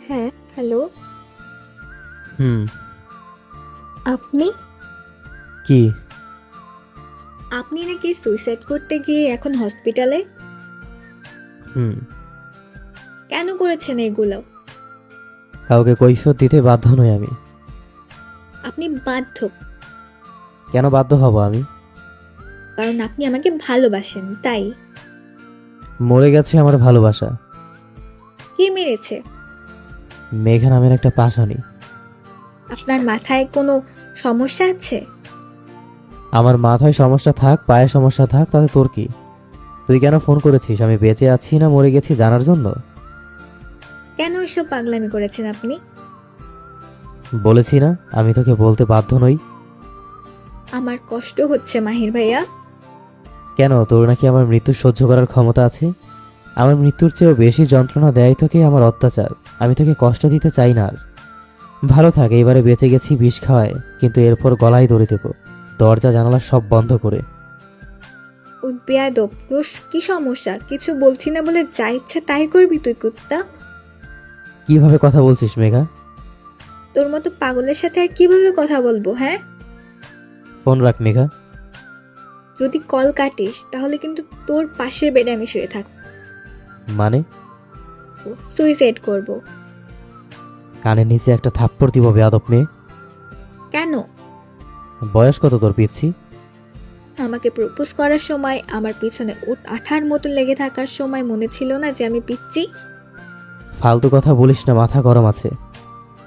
হ্যাঁ, হ্যালো। হুম। আপনি? কি? আপনি নাকি সুইসাইড করতে গিয়ে এখন হসপিটালে? হুম। কেন করেছেন এগুলো? কাউকে কৈফিয়ত দিতে বাধ্য নই আমি। আপনি বাধ্য, কেন বাধ্য হব আমি? কারণ আপনি আমাকে ভালোবাসেন, তাই। মরে গেছে আমার ভালোবাসা। কে মেরেছে? মেঘা নামের একটা পাষাণী। আপনার মাথায় কোনো সমস্যা আছে? আমার মাথায় সমস্যা থাক, পায়ে সমস্যা থাক, তাতে তোর কি? তুই কেন ফোন করেছিস? আমি বেঁচে আছি না মরে গেছি জানার জন্য? কেন এসব পাগলামি করেছেন আপনি? বলেছি না আমি তোকে বলতে বাধ্য নই। আমার কষ্ট হচ্ছে মাহির ভাইয়া। কেন, তোর নাকি আমার মৃত্যু সহ্য করার ক্ষমতা আছে? আমার মৃত্যুর চেয়েও বেশি যন্ত্রণা দেয় তোকে আমার অত্যাচার। আমি তোকে কষ্ট দিতে চাই না আর। ভালো থাক, এবারে বেঁচে গেছি বিষ খাওয়ায়, কিন্তু এরপর গলায় দড়ি দেব, দরজা জানালা সব বন্ধ করে। ওই বেয়াদব তোর কি সমস্যা? কিছু বলছি না বলে যা ইচ্ছা তাই করবি তুই, কুত্তা। কিভাবে কথা বলছিস মেঘা? তোর মতো পাগলের সাথে আর কিভাবে কথা বলবো, হ্যাঁ? ফোন রাখ মেঘা। যদি কল কাটিস তাহলে কিন্তু তোর পাশের বেডে আমি শুয়ে থাকবো। মানে? সুইসাইড করব। কানের নিচে একটা থাপ্পড় দিব বেয়াদব মেয়ে। কেন? বয়স কত তোর পিচ্ছি? আমাকে প্রপোজ করার সময় আমার পিছনে ওট আঠার মতো লেগে থাকার সময় মনে ছিল না যে আমি পিচ্ছি? ফালতু কথা বলিস না, মাথা গরম আছে।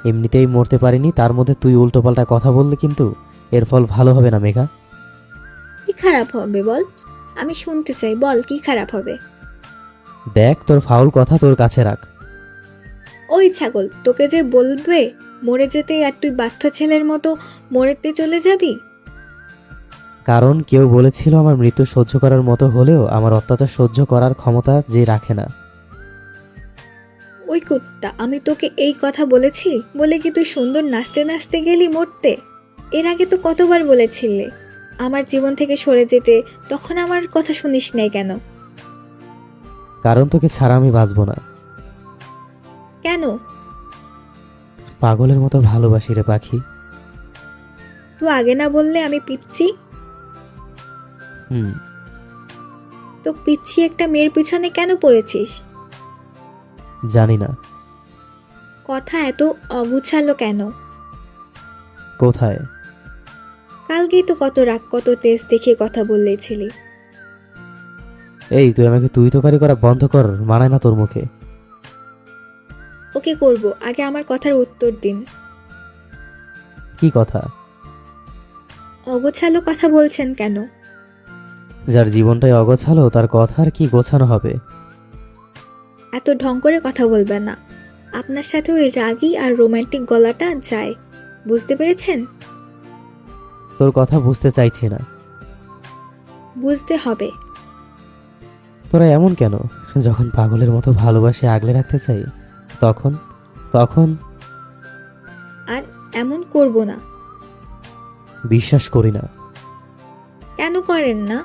এমনিতেই মরতে পারিনি, তার মধ্যে তুই উল্টোপাল্টা কথা বললে কিন্তু এর ফল ভালো হবে না মেঘা। কি খারাপ হবে বল? আমি শুনতে চাই, বল কি খারাপ হবে? দেখ, তোর ফাউল কথা তোর কাছে রাখ। ওই ছাগল, তোকে যে বলবে মরে যেতে আর তুই বাধ্য ছেলের মতো মরেতে চলে যাবি? কারণ কেউ বলেছিল আমার মৃত্যু সহ্য করার মতো হলেও আমার অত্যাচার সহ্য করার ক্ষমতা যে রাখে না। ওই কুত্তা, আমি তোকে এই কথা বলেছি বলে কি তুই সুন্দর নাচতে নাচতে গেলি মরতে? এর আগে তো কতবার বলেছিলে আমার জীবন থেকে সরে যেতে, তখন আমার কথা শুনিস নাই কেন? কারণ তোকে ছাড়া আমি বাঁচবো না। কেন? পাগলের মতো ভালোবাসি রে পাখি। তুই আগে না বললে আমি পিচ্ছি? হুম। তো পিচ্ছি একটা মেয়ের পিছনে কেন পড়েছিস? জানি না। কথা এত অগুছালো কেন? কোথায়? কালকেই তো কত রাগ কত তেজ দেখিয়ে কথা বললেছিলি। এই তুই আমাকে তুই তোকারি করা বন্ধ কর, মানায় না তোর মুখে। ওকে করব, আগে আমার কথার উত্তর দিন। কি কথা? অগোছালো কথা বলছেন কেন? যার জীবনটাই অগোছালো তার কথা আর কি গোছানো হবে? এত ঢং করে কথা বলবেন না। আপনার সাথে ওই রাগী আর রোমান্টিক গলাটা যায়, বুঝতে পেরেছেন? তোর কথা বুঝতে চাইছি না। বুঝতে হবে। তোরা এমন কেন? যখন পাগলের মতো ভালোবাসে আগলে রাখতে চাই, তখন তখন আর এমন করব না। বিশ্বাস করি না। কেন করেন না?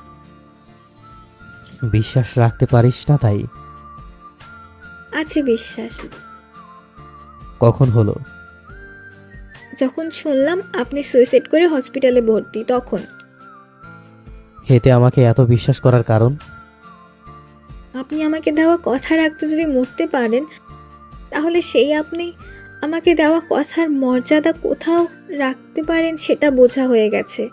বিশ্বাস রাখতে পারিস না তাই। আছে বিশ্বাস। কখন হলো? যখন শুনলাম আপনি সুইসাইড করে হসপিটালে ভর্তি, তখন। হেতে আমাকে এত বিশ্বাস করার কারণ? আপনি আমাকে দেওয়া কথা রাখতে যদি মরতে পারেন, তাহলে সেই আপনি আমাকে দেওয়া কথার মর্যাদা কোথাও রাখতে পারেন সেটা বোঝা হয়ে গেছে।